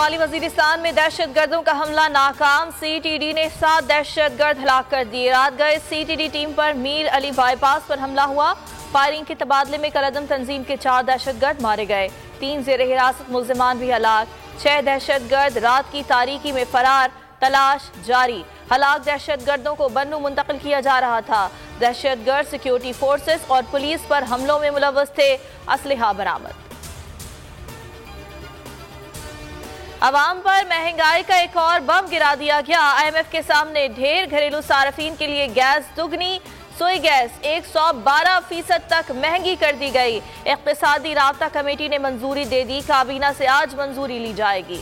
शुमाली वजीरिस्तान में दहशतगर्दों का हमला नाकाम। CTD ने 7 दहशतगर्द हलाक कर दिए। रात गए CTD टीम पर मीर अली बाईपास पर हमला हुआ। फायरिंग के तबादले में कलअदम तंजीम के 4 दहशतगर्द मारे गए। 3 जेर हिरासत मुल्जिमान भी हलाक। 6 दहशतगर्द रात की तारीकी में फरार, तलाश जारी। हलाक दहशतगर्दों को बन्नू मुंतकिल किया जा रहा था। दहशतगर्द सिक्योरिटी फोर्सेस और पुलिस पर हमलों में मुलव्वस थे। असलहा बरामद। अवाम पर महंगाई का एक और बम गिरा दिया गया। IMF के सामने ढेर। घरेलू सार्फिन के लिए गैस दुगनी। सोई गैस 112% तक महंगी कर दी गई। इक्तिसादी राब्ता कमेटी ने मंजूरी दे दी। काबीना से आज मंजूरी ली जाएगी।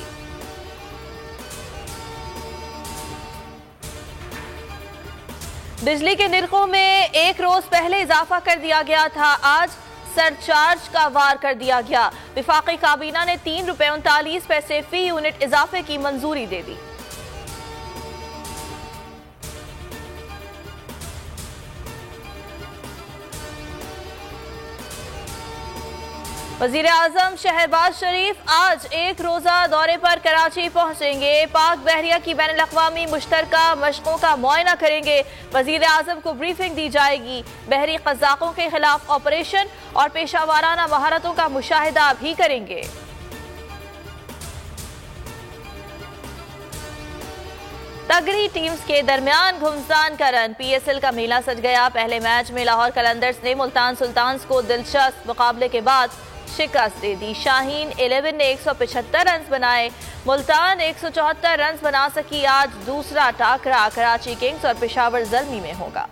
बिजली के निर्खों में एक रोज पहले इजाफा कर दिया गया था। आज सरचार्ज का वार कर दिया गया। विफाकी काबीना ने ₹3.39 फी यूनिट इजाफे की मंजूरी दे दी। वजीर आजम शहबाज शरीफ आज एक रोजा दौरे पर कराची पहुंचेंगे। पाक बहरिया की बैनुल अक़वामी मुश्तरका मशकों का मुआयना करेंगे। वजीर आजम को ब्रीफिंग दी जाएगी। बहरी क़ज़ाक़ों के खिलाफ ऑपरेशन और पेशावाराना महारतों का मुशाहिदा भी करेंगे। तगड़ी टीम्स के दरमियान घुमसान का रन। PSL का मेला सज गया। पहले मैच में लाहौर कलंदर्स ने मुल्तान सुल्तान्स को दिलचस्प मुकाबले के बाद शिकस्त दे दी। शाहीन 11 ने 175 रन बनाए। मुल्तान 174 रन बना सकी। आज दूसरा टाकरा कराची किंग्स और पेशावर ज़ल्मी में होगा।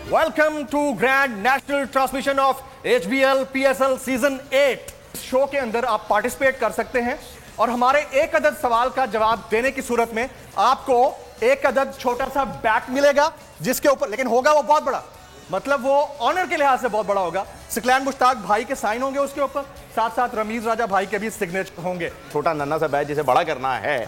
Welcome to grand national transmission of HBL PSL season 8। Show के अंदर आप पार्टिसिपेट कर सकते हैं और हमारे एक अदद सवाल का जवाब देने की सूरत में आपको एक अदद छोटा सा बैट मिलेगा, जिसके ऊपर लेकिन होगा वो बहुत बड़ा, मतलब वो ऑनर के लिहाज से बहुत बड़ा होगा। सिकलैन मुश्ताक भाई के साइन होंगे उसके ऊपर, साथ साथ रमीज राजा भाई के भी सिग्नेचर होंगे। छोटा नन्ना सा बैच जिसे बड़ा करना है।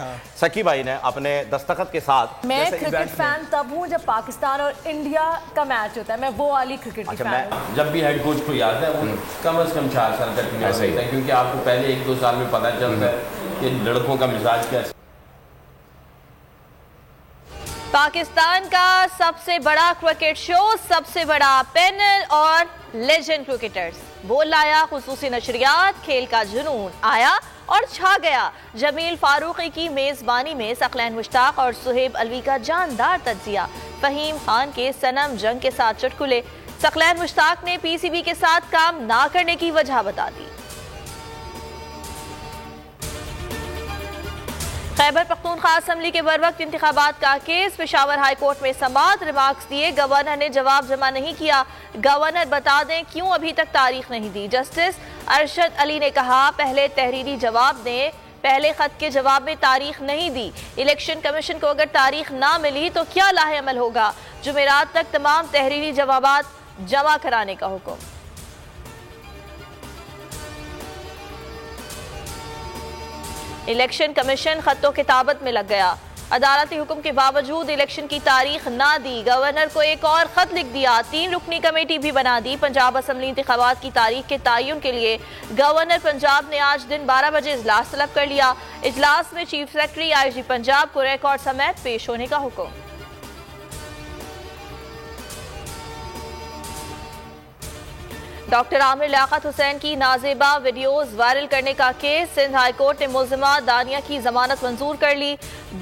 सकी भाई ने अपने दस्तखत के साथ। मैं क्रिकेट फैन तब हूँ जब पाकिस्तान और इंडिया का मैच होता है। मैं वो वाली क्रिकेट की फैन हूँ। जब भी हेड कोच को याद है वो कम से कम 4 साल तक होता है, क्योंकि आपको पहले 1-2 साल में पता चलता है कि लड़कों का मिजाज क्या है। पाकिस्तान का सबसे बड़ा क्रिकेट शो, सबसे बड़ा पैनल और लेजेंड क्रिकेटर्स। बोल लाया खुसूसी नशरियात, खेल का जुनून आया और छा गया। जमील फारूकी की मेजबानी में सकलैन मुश्ताक और सुहेब अलवी का जानदार तज्जिया। फहीम खान के सनम जंग के साथ चुटकुले। सकलैन मुश्ताक ने PCB के साथ काम ना करने की वजह बता दी। खैबर पख्तूनख्वा असम्बली के बरवक्त इंतखाबात का केस। पेशावर हाई कोर्ट में समाअत। रिमार्क्स दिए। गवर्नर ने जवाब जमा नहीं किया। गवर्नर बता दें क्यों अभी तक तारीख नहीं दी। जस्टिस अरशद अली ने कहा पहले तहरीरी जवाब दें, पहले खत के जवाब में तारीख नहीं दी। इलेक्शन कमीशन को अगर तारीख ना मिली तो क्या लाहे अमल होगा। जुमेरात तक तमाम तहरीरी जवाबात जमा कराने का हुक्म। इलेक्शन कमीशन खत्तो किताबत में लग गया। अदालती हुक्म के बावजूद इलेक्शन की तारीख ना दी। गवर्नर को एक और खत लिख दिया। 3 रुकनी कमेटी भी बना दी। पंजाब असम्बली इंतखाबात की तारीख के तयन के लिए गवर्नर पंजाब ने आज दिन 12 बजे इजलास तलब कर लिया। इजलास में चीफ सेक्रेटरी IG पंजाब को रिकॉर्ड समेत पेश होने का हुक्म। डॉक्टर आमिर लियाकत हुसैन की नाजेबा वीडियोज वायरल करने का केस। सिंध हाई कोर्ट ने मुल्जिमा दानिया की जमानत मंजूर कर ली।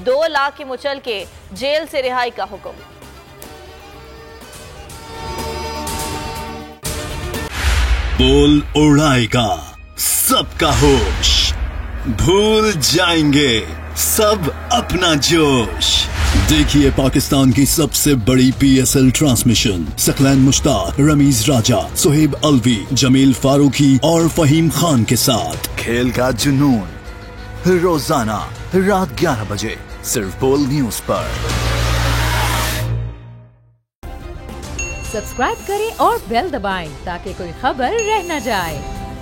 2 लाख के मुचल के जेल से रिहाई का हुक्म। बोल उड़ाएगा सबका होश, भूल जाएंगे सब अपना जोश। देखिए पाकिस्तान की सबसे बड़ी PSL ट्रांसमिशन। सकलैन मुश्ताक, रमीज राजा, सुहेब अलवी, जमील फारूकी और फहीम खान के साथ खेल का जुनून रोजाना रात 11 बजे सिर्फ बोल न्यूज पर। सब्सक्राइब करें और बेल दबाएं ताकि कोई खबर रह न जाए।